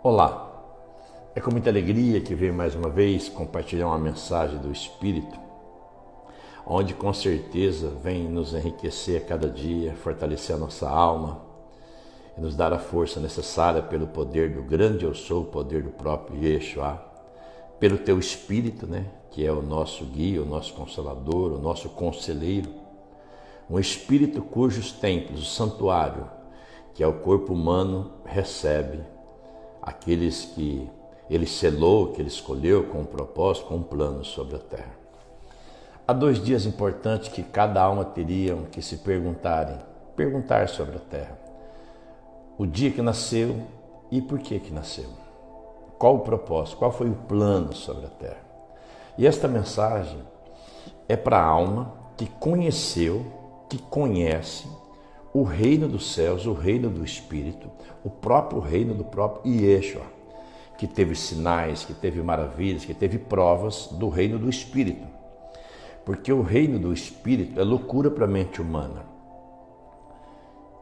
Olá, é com muita alegria que venho mais uma vez compartilhar uma mensagem do Espírito, onde com certeza vem nos enriquecer a cada dia, fortalecer a nossa alma e nos dar a força necessária pelo poder do grande Eu Sou, o poder do próprio Yeshua, pelo Teu Espírito, que é o nosso guia, o nosso consolador, o nosso conselheiro, um Espírito cujos templos, o santuário, que é o corpo humano, recebe aqueles que Ele selou, que Ele escolheu com um propósito, com um plano sobre a terra. Há 2 dias importantes que cada alma teriam que se perguntar sobre a terra. O dia que nasceu e por que nasceu. Qual o propósito, qual foi o plano sobre a terra. E esta mensagem é para a alma que conheceu, que conhece o reino dos céus, o reino do Espírito, o próprio reino do próprio Yeshua, que teve sinais, que teve maravilhas, que teve provas do reino do Espírito. Porque o reino do Espírito é loucura para a mente humana.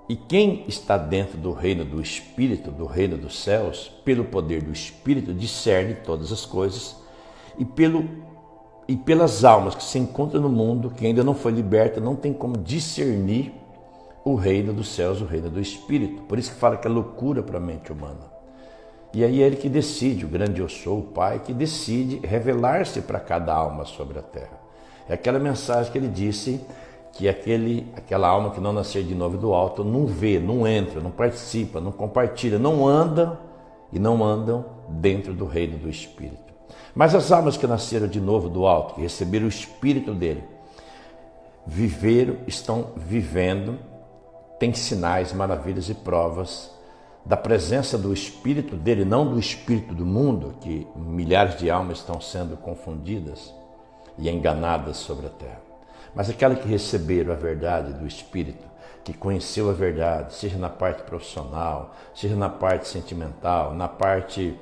E quem está dentro do reino do Espírito, do reino dos céus, pelo poder do Espírito, discerne todas as coisas e pelas almas que se encontram no mundo, que ainda não foi liberta, não tem como discernir o reino dos céus, o reino do Espírito. Por isso que fala que é loucura para a mente humana. E aí é Ele que decide, o grande Eu Sou, o Pai, que decide revelar-se para cada alma sobre a terra. É aquela mensagem que Ele disse que aquela alma que não nascer de novo do alto não vê, não entra, não participa, não compartilha, não anda e não andam dentro do reino do Espírito. Mas as almas que nasceram de novo do alto, que receberam o Espírito dele, estão vivendo, tem sinais, maravilhas e provas da presença do Espírito dele, não do Espírito do mundo, que milhares de almas estão sendo confundidas e enganadas sobre a terra. Mas aquela que receberam a verdade do Espírito, que conheceu a verdade, seja na parte profissional, seja na parte sentimental, na parte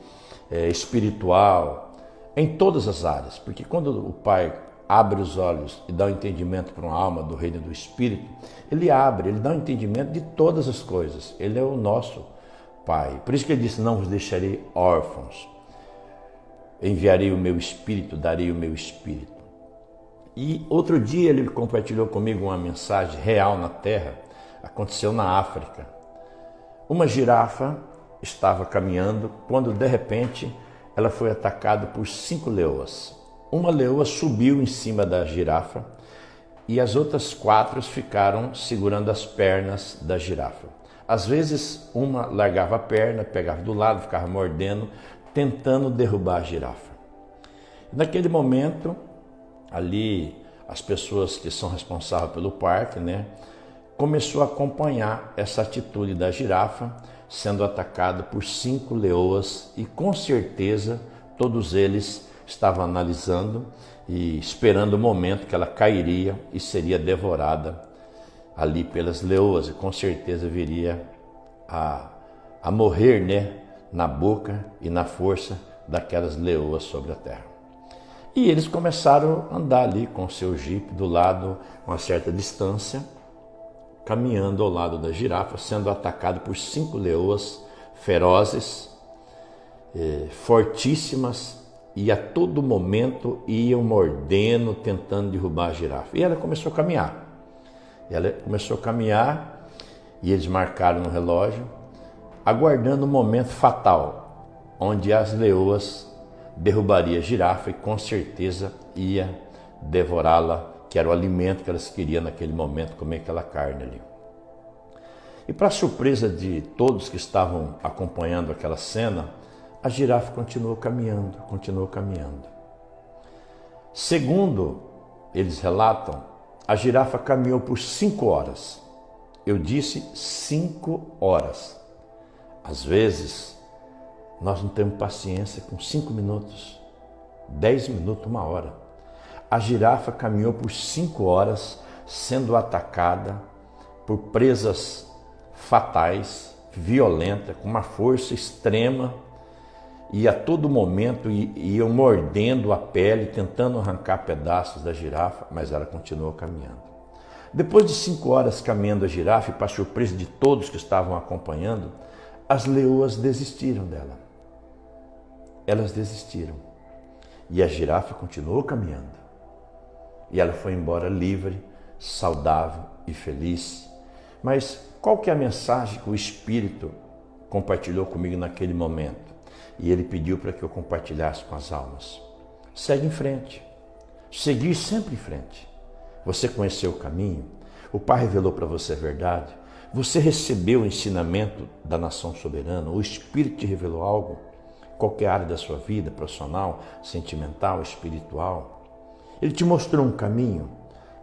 espiritual, em todas as áreas. Porque quando o Pai abre os olhos e dá o entendimento para uma alma do reino do Espírito, Ele dá o entendimento de todas as coisas. Ele é o nosso Pai. Por isso que Ele disse, não vos deixarei órfãos. Enviarei o meu Espírito, darei o meu Espírito. E outro dia Ele compartilhou comigo uma mensagem real na Terra. Aconteceu na África. Uma girafa estava caminhando quando de repente ela foi atacada por 5 leoas. Uma leoa subiu em cima da girafa e as outras 4 ficaram segurando as pernas da girafa. Às vezes uma largava a perna, pegava do lado, ficava mordendo, tentando derrubar a girafa. Naquele momento, ali as pessoas que são responsáveis pelo parque, começou a acompanhar essa atitude da girafa sendo atacada por 5 leoas e com certeza todos eles estavam analisando e esperando o momento que ela cairia e seria devorada ali pelas leoas e com certeza viria a morrer na boca e na força daquelas leoas sobre a terra. E eles começaram a andar ali com o seu jipe do lado, uma certa distância, caminhando ao lado da girafa, sendo atacado por 5 leoas ferozes, fortíssimas, e a todo momento iam mordendo, tentando derrubar a girafa. E ela começou a caminhar. E eles marcaram no relógio, aguardando o momento fatal, onde as leoas derrubariam a girafa e com certeza ia devorá-la, que era o alimento que elas queriam naquele momento, comer aquela carne ali. E para surpresa de todos que estavam acompanhando aquela cena, a girafa continuou caminhando. Segundo eles relatam, a girafa caminhou por 5 horas. Eu disse 5 horas. Às vezes, nós não temos paciência com 5 minutos, 10 minutos, 1 hora. A girafa caminhou por 5 horas, sendo atacada por presas fatais, violentas, com uma força extrema, e a todo momento iam mordendo a pele, tentando arrancar pedaços da girafa, mas ela continuou caminhando. Depois de 5 horas caminhando a girafa, e para surpresa de todos que estavam acompanhando, as leoas desistiram dela. elas desistiram. E a girafa continuou caminhando. E ela foi embora livre, saudável e feliz. Mas qual que é a mensagem que o Espírito compartilhou comigo naquele momento? E ele pediu para que eu compartilhasse com as almas. Segue em frente. Seguir sempre em frente. Você conheceu o caminho? O Pai revelou para você a verdade? Você recebeu o ensinamento da nação soberana? O Espírito te revelou algo? Qualquer área da sua vida, profissional, sentimental, espiritual. Ele te mostrou um caminho.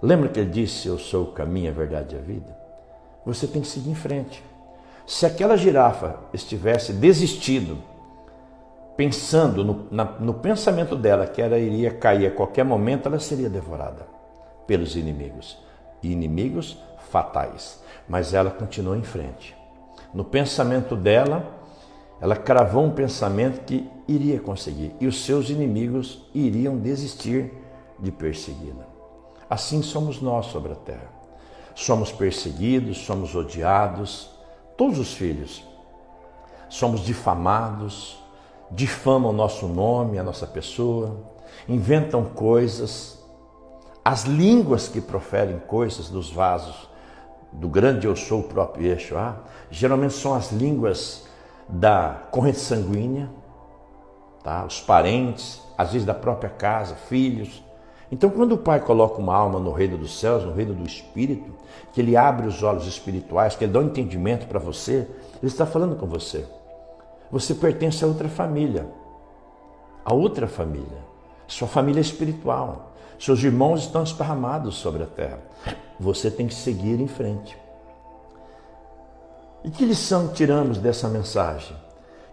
Lembra que ele disse, eu sou o caminho, a verdade e a vida? Você tem que seguir em frente. Se aquela girafa estivesse desistido, pensando no pensamento dela que ela iria cair a qualquer momento, ela seria devorada pelos inimigos. E inimigos fatais. Mas ela continuou em frente. No pensamento dela, ela cravou um pensamento que iria conseguir. E os seus inimigos iriam desistir de persegui-la. Assim somos nós sobre a terra. Somos perseguidos, somos odiados, todos os filhos. Somos difamados, difamam o nosso nome, a nossa pessoa, inventam coisas. As línguas que proferem coisas dos vasos do grande eu sou, o próprio Yeshua, geralmente são as línguas da corrente sanguínea, tá? Os parentes, às vezes da própria casa, filhos. Então, quando o Pai coloca uma alma no reino dos céus, no reino do Espírito, que Ele abre os olhos espirituais, que Ele dá um entendimento para você, Ele está falando com você. Você pertence a outra família. A outra família. Sua família espiritual. Seus irmãos estão esparramados sobre a terra. Você tem que seguir em frente. E que lição tiramos dessa mensagem?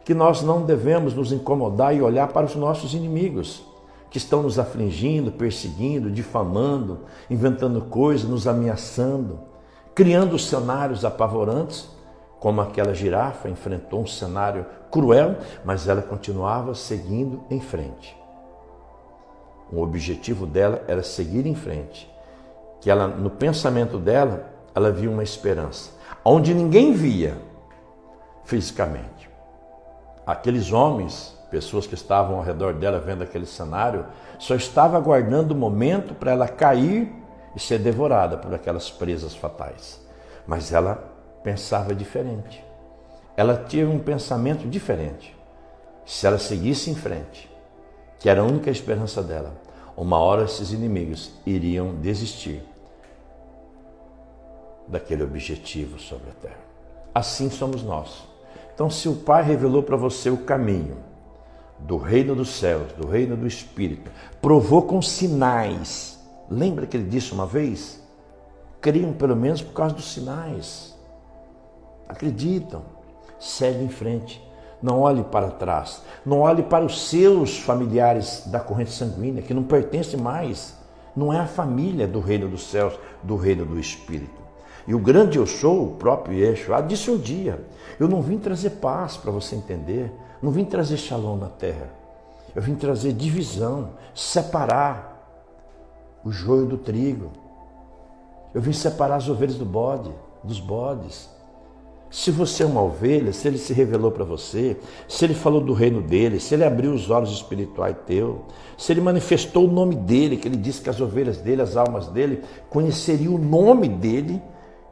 Que nós não devemos nos incomodar e olhar para os nossos inimigos, que estão nos afligindo, perseguindo, difamando, inventando coisas, nos ameaçando, criando cenários apavorantes, como aquela girafa enfrentou um cenário cruel, mas ela continuava seguindo em frente. O objetivo dela era seguir em frente, que ela, no pensamento dela, ela via uma esperança, onde ninguém via fisicamente. Aqueles homens, pessoas que estavam ao redor dela vendo aquele cenário, só estavam aguardando o momento para ela cair e ser devorada por aquelas presas fatais. Mas ela pensava diferente. Ela tinha um pensamento diferente. Se ela seguisse em frente, que era a única esperança dela, uma hora esses inimigos iriam desistir daquele objetivo sobre a terra. Assim somos nós. Então, se o Pai revelou para você o caminho do reino dos céus, do reino do Espírito, provou com sinais. Lembra que ele disse uma vez? Criam pelo menos por causa dos sinais. Acreditam. Segue em frente. Não olhe para trás. Não olhe para os seus familiares da corrente sanguínea, que não pertencem mais. Não é a família do reino dos céus, do reino do Espírito. E o grande eu sou, o próprio Yeshua, disse um dia, eu não vim trazer paz para você entender, não vim trazer shalom na terra. Eu vim trazer divisão, separar o joio do trigo. Eu vim separar as ovelhas do bode, dos bodes. Se você é uma ovelha, se ele se revelou para você, se ele falou do reino dele, se ele abriu os olhos espirituais teu, se ele manifestou o nome dele, que ele disse que as ovelhas dele, as almas dele, conheceriam o nome dele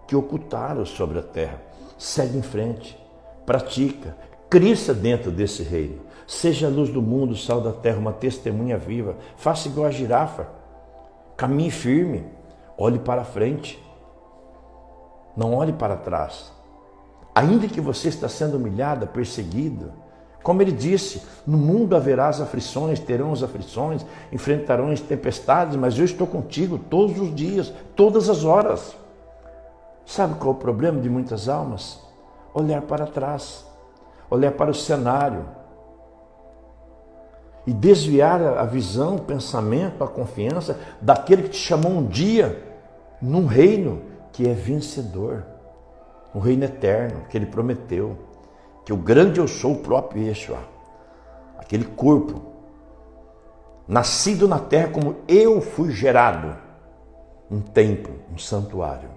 que ocultaram sobre a terra. Segue em frente, pratica, cresça dentro desse reino. Seja a luz do mundo, sal da terra, uma testemunha viva. Faça igual a girafa. Caminhe firme, olhe para frente. Não olhe para trás. Ainda que você está sendo humilhada, perseguido, como ele disse, no mundo haverá as aflições, terão as aflições, enfrentarão as tempestades, mas eu estou contigo todos os dias, todas as horas. Sabe qual é o problema de muitas almas? Olhar para trás, olhar para o cenário e desviar a visão, o pensamento, a confiança daquele que te chamou um dia num reino que é vencedor. Um reino eterno que ele prometeu, que o grande eu sou, o próprio Yeshua, aquele corpo, nascido na terra como eu fui gerado, um templo, um santuário.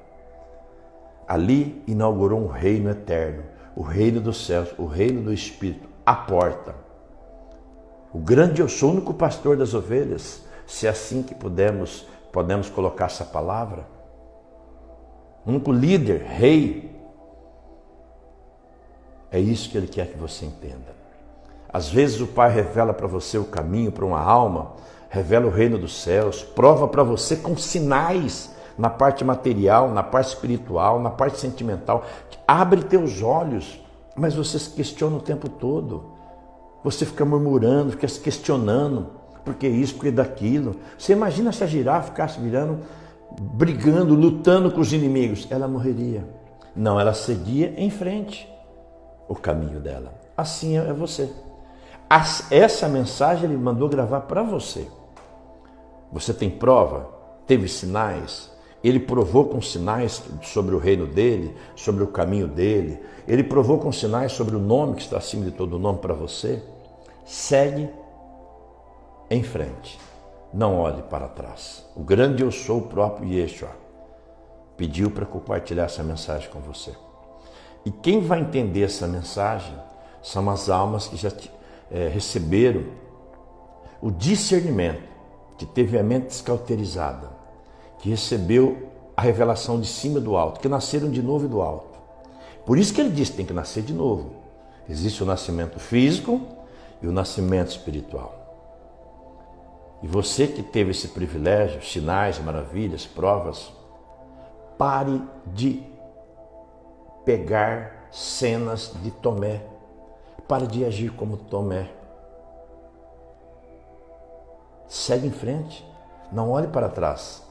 Ali inaugurou um reino eterno, o reino dos céus, o reino do Espírito, a porta. O grande eu sou, o único pastor das ovelhas. Se é assim que podemos colocar essa palavra. O único líder, rei. É isso que ele quer que você entenda. Às vezes o Pai revela para você o caminho para uma alma, revela o reino dos céus, prova para você com sinais na parte material, na parte espiritual, na parte sentimental. Abre teus olhos, mas você se questiona o tempo todo. Você fica murmurando, fica se questionando, porque isso, porque daquilo. Você imagina se a girafa ficasse virando, brigando, lutando com os inimigos. Ela morreria. Não, ela seguia em frente o caminho dela. Assim é você. Essa mensagem ele mandou gravar para você. Você tem prova? Teve sinais? Ele provou com sinais sobre o reino dele, sobre o caminho dele. Ele provou com sinais sobre o nome que está acima de todo nome para você. Segue em frente. Não olhe para trás. O grande eu sou, o próprio Yeshua, pediu para compartilhar essa mensagem com você. E quem vai entender essa mensagem são as almas que já receberam o discernimento, que teve a mente descauterizada, que recebeu a revelação de cima do alto, que nasceram de novo do alto. Por isso que ele disse que tem que nascer de novo. Existe o nascimento físico e o nascimento espiritual. E você que teve esse privilégio, sinais, maravilhas, provas, pare de pegar cenas de Tomé. Pare de agir como Tomé. Segue em frente. Não olhe para trás.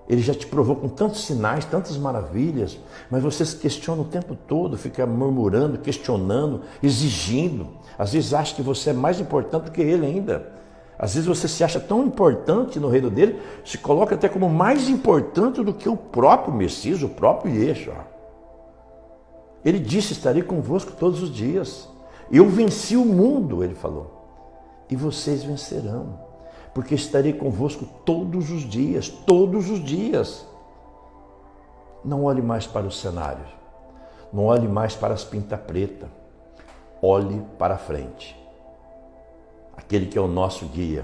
Ele já te provou com tantos sinais, tantas maravilhas, mas você se questiona o tempo todo, fica murmurando, questionando, exigindo. Às vezes acha que você é mais importante do que ele ainda. Às vezes você se acha tão importante no reino dele, se coloca até como mais importante do que o próprio Messias, o próprio Yeshua. Ele disse, estarei convosco todos os dias. Eu venci o mundo, ele falou. E vocês vencerão. Porque estarei convosco todos os dias, todos os dias. Não olhe mais para o cenário, não olhe mais para as pintas pretas, olhe para a frente. Aquele que é o nosso guia,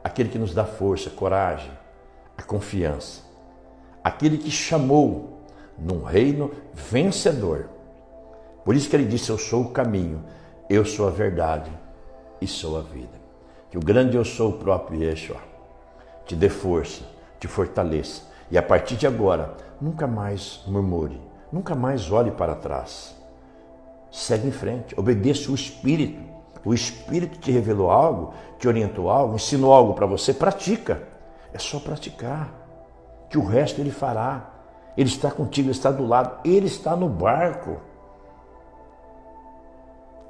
aquele que nos dá força, coragem, a confiança, aquele que chamou num reino vencedor. Por isso que ele disse, eu sou o caminho, eu sou a verdade e sou a vida. Que o grande eu sou, o próprio Yeshua, te dê força, te fortaleça. E a partir de agora, nunca mais murmure, nunca mais olhe para trás. Segue em frente, obedeça o Espírito. O Espírito te revelou algo, te orientou algo, ensinou algo para você, pratica. É só praticar, que o resto ele fará. Ele está contigo, ele está do lado, ele está no barco.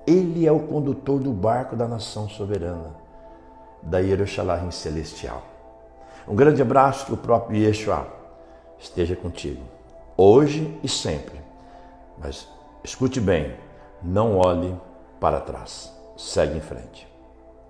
Ele é o condutor do barco da nação soberana, da Yerushalayim celestial. Um grande abraço, que o próprio Yeshua esteja contigo, hoje e sempre. Mas escute bem, não olhe para trás, segue em frente.